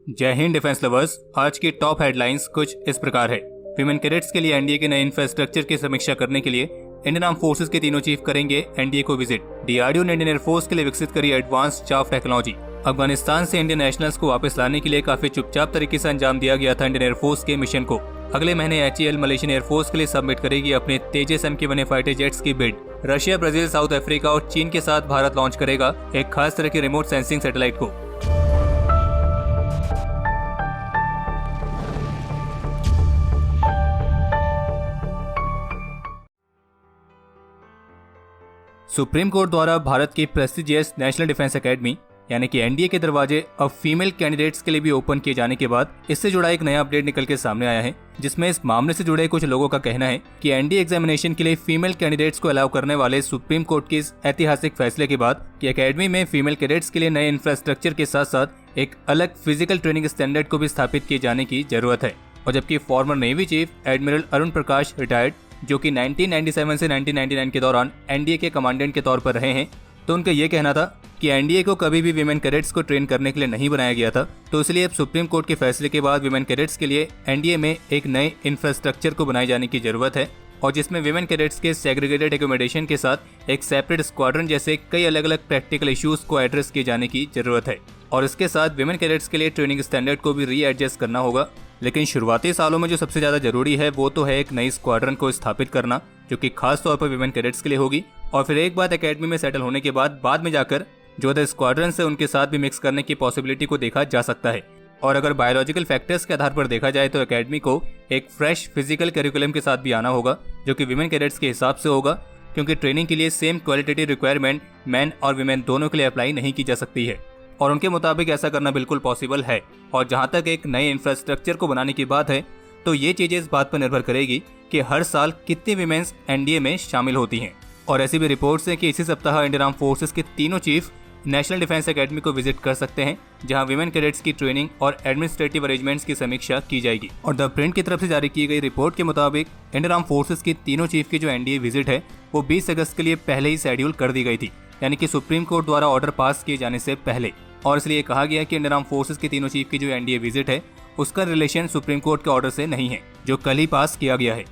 जय Hind defence lovers. आज की टॉप हेडलाइंस कुछ इस प्रकार है। विमेन कैडेट्स के लिए एनडीए के नए इंफ्रास्ट्रक्चर की समीक्षा करने के लिए इंडियन आर्म फोर्सेस के तीनों चीफ करेंगे एनडीए को विजिट। डीआरडीओ ने इंडियन एयरफोर्स के लिए विकसित करी एडवांस चाफ टेक्नोलॉजी। अफगानिस्तान से इंडियन नेशनल्स को वापस लाने के लिए काफी चुपचाप तरीके से अंजाम दिया गया था इंडियन एयरफोर्स के मिशन को। अगले महीने एचईएल मलेशियन एयरफोर्स के लिए सबमिट करेगी अपने तेजस MK-1A फाइटर जेट्स की bid. Russia, Brazil, south Africa और चीन के साथ भारत लॉन्च करेगा एक खास तरह के रिमोट सेंसिंग सैटेलाइट को। सुप्रीम कोर्ट द्वारा भारत की प्रेस्टिजियस नेशनल डिफेंस एकेडमी यानी कि एनडीए के दरवाजे अब फीमेल कैंडिडेट्स के लिए भी ओपन किए जाने के बाद इससे जुड़ा एक नया अपडेट निकल के सामने आया है, जिसमें इस मामले से जुड़े कुछ लोगों का कहना है कि एनडीए एग्जामिनेशन के लिए फीमेल कैंडिडेट्स को अलाउ करने वाले सुप्रीम कोर्ट के इस ऐतिहासिक फैसले के बाद कि एकेडमी में फीमेल कैडेट्स के लिए नए इंफ्रास्ट्रक्चर के साथ साथ एक अलग फिजिकल ट्रेनिंग स्टैंडर्ड को भी स्थापित किए जाने की जरूरत है। और जबकि former navy chief admiral Arun Prakash retired, जो कि 1997 से 1999 के दौरान एनडीए के कमांडेंट के तौर पर रहे हैं, तो उनका ये कहना था कि एनडीए को कभी भी विमेन कैडेट्स को ट्रेन करने के लिए नहीं बनाया गया था। तो इसलिए अब सुप्रीम कोर्ट के फैसले के बाद विमेन कैडेट्स के लिए एनडीए में एक नए इंफ्रास्ट्रक्चर को बनाए जाने की जरूरत है, और जिसमें विमेन कैडेट्स के सेग्रीगेटेड एकोमोडेशन के साथ एक सेपरेट स्क्वाड्रन जैसे कई अलग अलग प्रैक्टिकल इश्यूज को एड्रेस किए जाने की जरूरत है। और इसके साथ विमेन कैडेट्स के लिए ट्रेनिंग स्टैंडर्ड को भी रीएडजस्ट करना होगा। लेकिन शुरुआती सालों में जो सबसे ज्यादा जरूरी है वो तो है एक नई स्क्वाड्रन को स्थापित करना, जो कि खास तौर पर विमेन कैडेट्स के लिए होगी। और फिर एक बार एकेडमी में सेटल होने के बाद में जाकर जो अदर स्क्वाड्रन से उनके साथ भी मिक्स करने की पॉसिबिलिटी को देखा जा सकता है। और अगर बायोलॉजिकल फैक्टर्स के आधार पर देखा जाए तो एकेडमी को एक फ्रेश फिजिकल करिकुलम के साथ भी आना होगा, जो कि विमेन कैडेट्स के हिसाब से होगा, क्योंकि ट्रेनिंग के लिए सेम क्वालिटेटिव रिक्वायरमेंट मैन और विमेन दोनों के लिए अप्लाई नहीं की जा सकती है। और उनके मुताबिक ऐसा करना बिल्कुल पॉसिबल है। और जहां तक एक नए इंफ्रास्ट्रक्चर को बनाने की बात है, तो ये चीजें इस बात पर निर्भर करेगी कि हर साल कितनी विमेन्स एनडीए में शामिल होती हैं। और ऐसी भी रिपोर्ट्स हैं कि इसी सप्ताह इंडियन आर्म फोर्सेस के तीनों चीफ नेशनल डिफेंस एकेडमी को विजिट कर सकते हैं, जहां विमेन कैडेट्स की ट्रेनिंग और एडमिनिस्ट्रेटिव अरेंजमेंट्स की समीक्षा की जाएगी। और द प्रिंट की तरफ से जारी की गई रिपोर्ट के मुताबिक इंडियन आर्म फोर्सेस की तीनों चीफ की जो एनडीए विजिट है वो 20 अगस्त के लिए पहले ही शेड्यूल कर दी गई थी, यानी कि सुप्रीम कोर्ट द्वारा ऑर्डर पास किए जाने से पहले। और इसलिए कहा गया कि इंडियन आर्म फोर्सेस के तीनों चीफ की जो एनडीए विजिट है उसका रिलेशन सुप्रीम कोर्ट के ऑर्डर से नहीं है, जो कल ही पास किया गया है।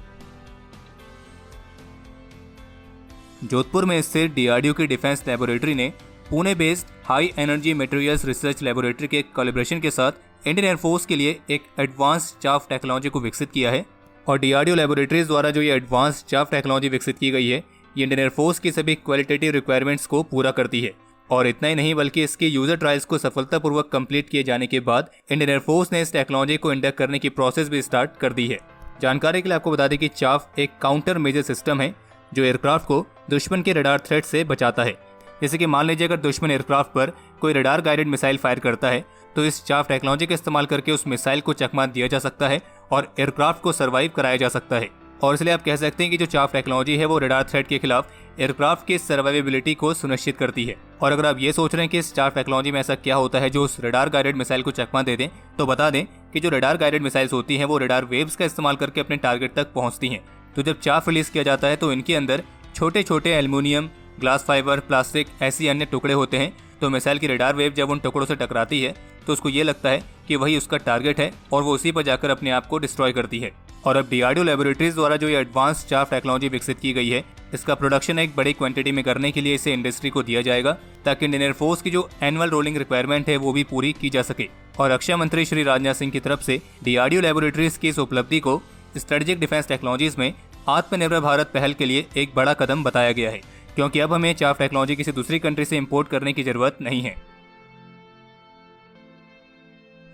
जोधपुर में स्थित डीआरडीओ की डिफेंस लेबोरेटरी ने Pune based high energy materials research laboratory के कोलैबोरेशन के साथ इंडियन एयरफोर्स के लिए एक एडवांस चाफ टेक्नोलॉजी को विकसित किया है। और डीआरडीओ लेबोरेटरीज द्वारा जो ये एडवांस चाफ टेक्नोलॉजी विकसित की गई है, ये इंडियन एयरफोर्स की सभी क्वालिटेटिव रिक्वायरमेंट्स को पूरा करती है। और इतना ही नहीं बल्कि इसके यूजर ट्रायल्स को सफलतापूर्वक कंप्लीट किए जाने के बाद इंडियन एयरफोर्स ने इस टेक्नोलॉजी को इंडक्ट करने की प्रोसेस भी स्टार्ट कर दी है। जानकारी के लिए आपको बता दें कि चाफ एक काउंटर मेजर सिस्टम है जो एयरक्राफ्ट को दुश्मन के रडार थ्रेट से बचाता है। जैसे कि मान लीजिए अगर दुश्मन एयरक्राफ्ट पर कोई रडार गाइडेड मिसाइल फायर करता है, तो इस चाफ टेक्नोलॉजी का इस्तेमाल करके उस मिसाइल को चकमा दिया जा सकता है और एयरक्राफ्ट को सर्वाइव कराया जा सकता है। और इसलिए आप कह सकते हैं कि जो चाफ टेक्नोलॉजी है वो रडार थ्रेट के खिलाफ एयरक्राफ्ट की सर्वाइवेबिलिटी को सुनिश्चित करती है। और अगर आप ये सोच रहे हैं कि इस चाफ टेक्नोलॉजी में ऐसा क्या होता है जो उस रडार गाइडेड मिसाइल को चकमा दे दें, तो बता दें कि जो रडार गाइडेड मिसाइल्स होती हैं वो रडार वेव्स का इस्तेमाल करके अपने टारगेट तक पहुंचती हैं। तो जब चाफ रिलीज किया जाता है तो इनके अंदर छोटे छोटे एल्युमिनियम, ग्लास फाइबर, प्लास्टिक ऐसी अन्य टुकड़े होते हैं। तो मिसाइल की रडार वेव जब उन टुकड़ों से टकराती है तो उसको ये लगता है कि वही उसका टारगेट है और वो उसी पर जाकर अपने आप को डिस्ट्रॉय करती है। और अब डीआरडीओ लेबोरेटरीज द्वारा जो ये एडवांस चाफ टेक्नोलॉजी विकसित की गई है, इसका प्रोडक्शन एक बड़ी क्वांटिटी में करने के लिए इसे इंडस्ट्री को दिया जाएगा, ताकि इंडियन एयरफोर्स की जो एनुअल रोलिंग रिक्वायरमेंट है वो भी पूरी की जा सके। और रक्षा मंत्री श्री राजनाथ सिंह की तरफ से डीआरडीओ लेबोरेटरीज की इस उपलब्धि को स्ट्रेटेजिक डिफेंस टेक्नोलॉजीज में आत्मनिर्भर भारत पहल के लिए एक बड़ा कदम बताया गया है, क्योंकि अब हमें चाफ टेक्नोलॉजी किसी दूसरी कंट्री से इंपोर्ट करने की जरूरत नहीं है।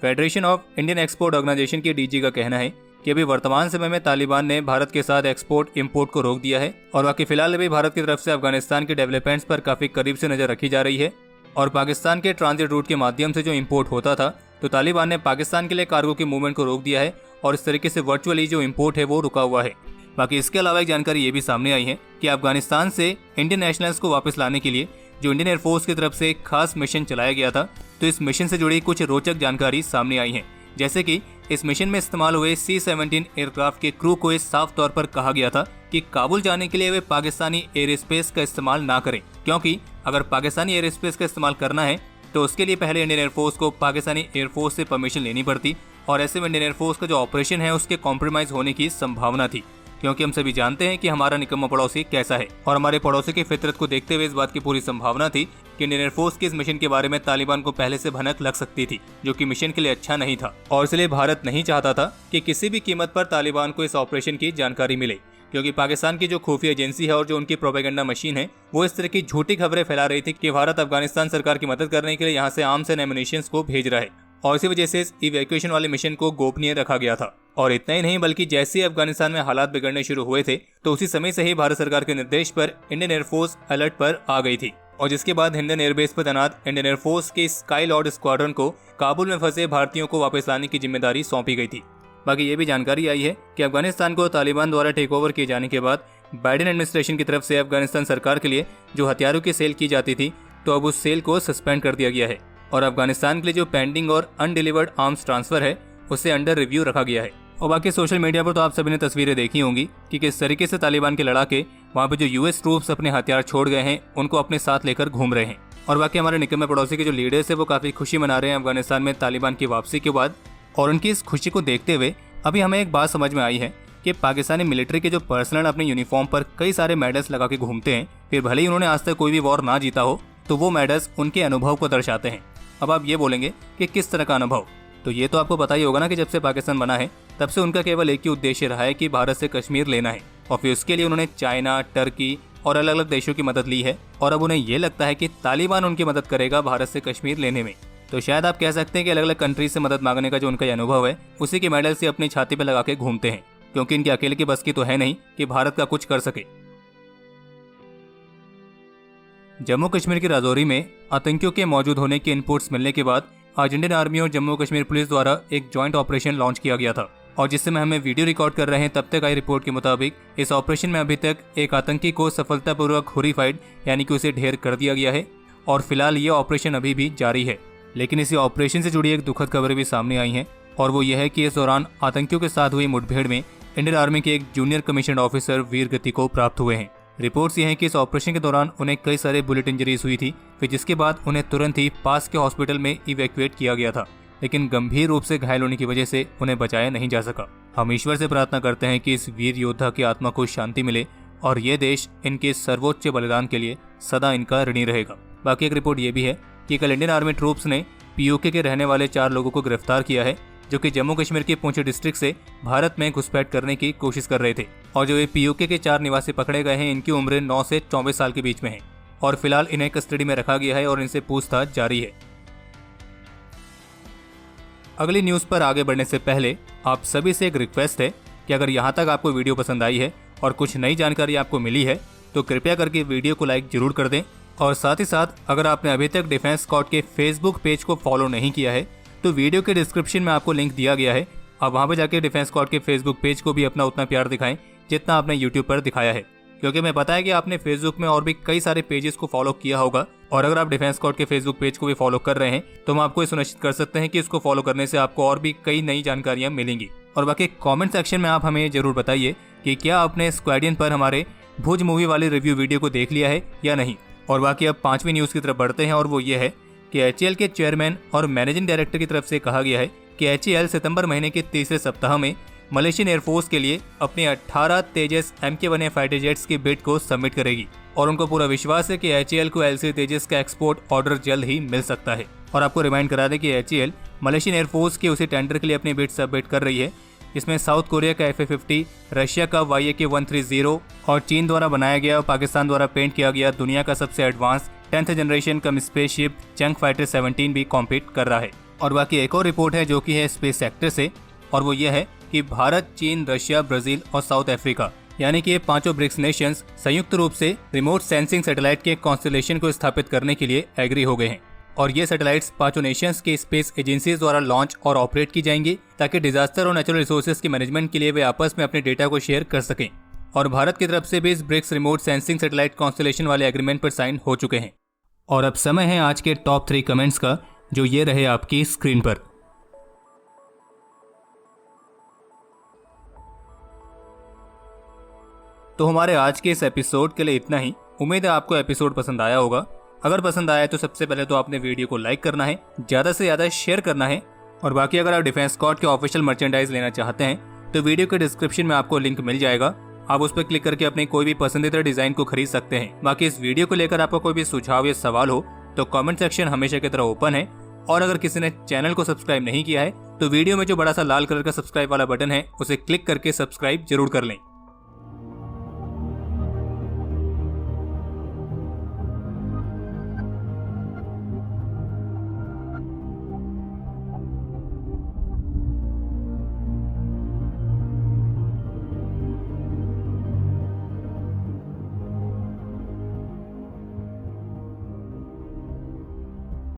Federation of Indian export organisation के डीजी का कहना है कि अभी वर्तमान समय में तालिबान ने भारत के साथ एक्सपोर्ट इंपोर्ट को रोक दिया है, और बाकी फिलहाल अभी भारत की तरफ से अफगानिस्तान के डेवलपमेंट्स पर काफी करीब से नजर रखी जा रही है। और पाकिस्तान के ट्रांजिट रूट के माध्यम से जो इंपोर्ट होता था, तो तालिबान ने पाकिस्तान के लिए कार्गो की मूवमेंट को रोक दिया है और इस तरीके से वर्चुअली जो इंपोर्ट है वो रुका हुआ है। बाकी इसके अलावा एक जानकारी ये भी सामने आई है कि अफगानिस्तान से इंडियन नेशनल्स को वापस लाने के लिए जो इंडियन एयरफोर्स की तरफ से एक खास मिशन चलाया गया था, तो इस मिशन से जुड़ी कुछ रोचक जानकारी सामने आई है। जैसे कि इस मिशन में इस्तेमाल हुए C-17 एयरक्राफ्ट के क्रू को इस साफ तौर पर कहा गया था कि काबुल जाने के लिए वे पाकिस्तानी एयर स्पेस का इस्तेमाल ना करें, क्योंकि अगर पाकिस्तानी एयर स्पेस का इस्तेमाल करना है तो उसके लिए पहले इंडियन एयरफोर्स को पाकिस्तानी एयरफोर्स से परमिशन लेनी पड़ती और ऐसे में इंडियन एयरफोर्स का जो ऑपरेशन है उसके कॉम्प्रोमाइज होने की संभावना थी, क्योंकि हम सभी जानते हैं कि हमारा निकम्मा पड़ोसी कैसा है और हमारे पड़ोसी की फितरत को देखते हुए इस बात की पूरी संभावना थी कि इंडियन एयरफोर्स के इस मिशन के बारे में तालिबान को पहले से भनक लग सकती थी, जो कि मिशन के लिए अच्छा नहीं था। और इसलिए भारत नहीं चाहता था कि किसी भी कीमत पर तालिबान को इस ऑपरेशन की जानकारी मिले, क्योंकि पाकिस्तान की जो खुफिया एजेंसी है और जो उनकी प्रोपेगेंडा मशीन है वो इस तरह की झूठी खबरें फैला रही थी कि भारत अफगानिस्तान सरकार की मदद करने के लिए यहाँ से आर्म्स एंड एमुनिशंस को भेज रहा है, और इसी वजह से इस इवैक्यूएशन वाले मिशन को गोपनीय रखा गया था। और इतना ही नहीं बल्कि जैसे ही अफगानिस्तान में हालात बिगड़ने शुरू हुए थे तो उसी समय से ही भारत सरकार के निर्देश पर इंडियन एयरफोर्स अलर्ट पर आ गई थी, और जिसके बाद हिंडन एयरबेस पर तैनात इंडियन एयरफोर्स के स्काई लॉर्ड स्क्वाड्रन को काबुल में फंसे भारतीयों को वापस लाने की जिम्मेदारी सौंपी गई थी। बाकी ये भी जानकारी आई है कि अफगानिस्तान को तालिबान द्वारा टेक ओवर किए जाने के बाद बाइडेन एडमिनिस्ट्रेशन की तरफ से अफगानिस्तान सरकार के लिए जो हथियारों की सेल की जाती थी तो अब उस सेल को सस्पेंड कर दिया गया है, और अफगानिस्तान के लिए जो पेंडिंग और अनडिलीवर्ड आर्म्स ट्रांसफर है उसे अंडर रिव्यू रखा गया है। और बाकी सोशल मीडिया पर तो आप सभी ने तस्वीरें देखी होंगी कि किस तरीके से तालिबान के लड़ाके वहाँ पे जो यूएस ट्रूप्स अपने हथियार छोड़ गए हैं उनको अपने साथ लेकर घूम रहे हैं। और बाकी हमारे निकम्मे पड़ोसी के जो लीडर्स है वो काफी खुशी मना रहे हैं अफगानिस्तान में तालिबान की वापसी के बाद। और उनकी इस खुशी को देखते हुए अभी हमें एक बात समझ में आई है कि पाकिस्तानी मिलिट्री के जो पर्सनल अपने यूनिफॉर्म पर कई सारे मेडल्स लगा के घूमते हैं, फिर भले ही उन्होंने आज तक कोई भी वॉर ना जीता हो तो वो मेडल्स उनके अनुभव को दर्शाते हैं। अब आप ये बोलेंगे कि किस तरह का अनुभव, तो ये तो आपको पता ही होगा ना कि जब से पाकिस्तान बना है तब से उनका केवल एक ही उद्देश्य रहा है कि भारत से कश्मीर लेना है, और फिर उसके लिए उन्होंने चाइना, टर्की और अलग अलग देशों की मदद ली है, और अब उन्हें ये लगता है कि तालिबान उनकी मदद करेगा भारत से कश्मीर लेने में। तो शायद आप कह सकते हैं कि अलग अलग कंट्रीज से मदद मांगने का जो उनका अनुभव है उसी के मेडल से अपनी छाती पर लगा के घूमते हैं, क्योंकि इनके अकेले की बस की तो है नहीं कि भारत का कुछ कर सके। जम्मू कश्मीर की राजौरी में आतंकियों के मौजूद होने के इनपुट्स मिलने के बाद आज इंडियन आर्मी और जम्मू कश्मीर पुलिस द्वारा एक जॉइंट ऑपरेशन लॉन्च किया गया था, और जिससे हम वीडियो रिकॉर्ड कर रहे हैं तब तक आई रिपोर्ट के मुताबिक इस ऑपरेशन में अभी तक एक आतंकी को सफलतापूर्वक हुरिफाइड यानी कि उसे ढेर कर दिया गया है, और फिलहाल ये ऑपरेशन अभी भी जारी है। लेकिन इसी ऑपरेशन से जुड़ी एक दुखद खबर भी सामने आई है, और वो यह है कि इस दौरान आतंकियों के साथ हुई मुठभेड़ में इंडियन आर्मी के एक जूनियर कमीशन ऑफिसर वीर गति को प्राप्त हुए हैं। रिपोर्ट्स ये हैं कि इस ऑपरेशन के दौरान उन्हें कई सारे बुलेट इंजरीज हुई थी, फिर जिसके बाद उन्हें तुरंत ही पास के हॉस्पिटल में इवैक्यूएट किया गया था, लेकिन गंभीर रूप से घायल होने की वजह से उन्हें बचाया नहीं जा सका। हम ईश्वर से प्रार्थना करते हैं कि इस वीर योद्धा की आत्मा को शांति मिले और ये देश इनके सर्वोच्च बलिदान के लिए सदा इनका ऋणी रहेगा। बाकी एक रिपोर्ट ये भी है कि कल इंडियन आर्मी ट्रूप्स ने पीओके के रहने वाले 4 लोगों को गिरफ्तार किया है, जो कि जम्मू कश्मीर के पुंछ डिस्ट्रिक्ट से भारत में घुसपैठ करने की कोशिश कर रहे थे। और जो ये पीओके के 4 निवासी पकड़े गए हैं इनकी उम्र 9 से 24 साल के बीच में है, और फिलहाल इन्हें कस्टडी में रखा गया है और इनसे पूछताछ जारी है। अगली न्यूज पर आगे बढ़ने से पहले आप सभी से एक रिक्वेस्ट है कि अगर यहाँ तक आपको वीडियो पसंद आई है और कुछ नई जानकारी आपको मिली है तो कृपया करके वीडियो को लाइक जरूर कर दें, और साथ ही साथ अगर आपने अभी तक डिफेंस स्क्वाड के फेसबुक पेज को फॉलो नहीं किया है तो वीडियो के डिस्क्रिप्शन में आपको लिंक दिया गया है, आप वहाँ पे जाके डिफेंस स्क्वाड के फेसबुक पेज को भी अपना उतना प्यार दिखाएं जितना आपने यूट्यूब पर दिखाया है, क्योंकि मैं पता है कि आपने फेसबुक में और भी कई सारे पेजेस को फॉलो किया होगा, और अगर आप डिफेंस स्क्वाड के फेसबुक पेज को भी फॉलो कर रहे हैं तो हम आपको सुनिश्चित कर सकते हैं कि इसको फॉलो करने से आपको और भी कई नई जानकारियां मिलेंगी। और बाकी कमेंट सेक्शन में आप हमें जरूर बताइए कि क्या आपने स्क्वाड्रन पर हमारे भुज मूवी वाली रिव्यू वीडियो को देख लिया है या नहीं। और बाकी अब 5वीं न्यूज़ की तरफ बढ़ते हैं, और वो ये है कि एचएएल के चेयरमैन और मैनेजिंग डायरेक्टर की तरफ से कहा गया है कि एचएएल सितंबर महीने के तीसरे सप्ताह में मलेशियन एयरफोर्स के लिए अपने 18 तेजस MK-1A फाइटर जेट्स की बिड को सबमिट करेगी, और उनको पूरा विश्वास है कि एचएएल को LCA तेजस का एक्सपोर्ट ऑर्डर जल्द ही मिल सकता है। और आपको रिमाइंड करा दें कि एचएएल मलेशियन एयरफोर्स के उसी टेंडर के लिए अपनी बिड सबमिट कर रही है, इसमें साउथ कोरिया का FA-50, रशिया का YAK-130 और चीन द्वारा बनाया गया और पाकिस्तान द्वारा पेंट किया गया दुनिया का सबसे एडवांस 10th जनरेशन कम स्पेसशिप जंग फाइटर 17 भी कॉम्पीट कर रहा है। और बाकी एक और रिपोर्ट है जो कि है स्पेस सेक्टर से, और वो ये है कि भारत, चीन, रशिया, ब्राजील और साउथ अफ्रीका यानी कि ये 5 ब्रिक्स नेशंस संयुक्त रूप से रिमोट सेंसिंग सैटेलाइट के कॉन्स्टलेशन को स्थापित करने के लिए एग्री हो गए हैं, और ये सैटेलाइट्स 5 नेशंस के स्पेस एजेंसीज द्वारा लॉन्च और ऑपरेट की जाएंगी ताकि डिजास्टर और नेचुरल रिसोर्सेज के मैनेजमेंट के लिए वे आपस में अपने डेटा को शेयर कर सकें। और भारत की तरफ से भी इस BRICS remote sensing satellite constellation वाले एग्रीमेंट पर साइन हो चुके हैं। और अब समय है आज के टॉप 3 कमेंट्स का, जो ये रहे आपकी स्क्रीन पर। तो हमारे आज के इस एपिसोड के लिए इतना ही। उम्मीद है आपको एपिसोड पसंद आया होगा, अगर पसंद आया तो सबसे पहले तो आपने वीडियो को लाइक करना है, ज़्यादा से ज़्यादा शेयर करना है। और बाकी अगर आप डिफेंस स्क्वाड के ऑफिशियल मर्चेंडाइज लेना चाहते हैं तो वीडियो के डिस्क्रिप्शन में आपको लिंक मिल जाएगा, आप उस पर क्लिक करके अपनी कोई भी पसंदीदा डिजाइन को खरीद सकते हैं। बाकी इस वीडियो को लेकर आपका कोई भी सुझाव या सवाल हो तो कमेंट सेक्शन हमेशा की तरह ओपन है। और अगर किसी ने चैनल को सब्सक्राइब नहीं किया है तो वीडियो में जो बड़ा सा लाल कलर का सब्सक्राइब वाला बटन है उसे क्लिक करके सब्सक्राइब जरूर कर लें।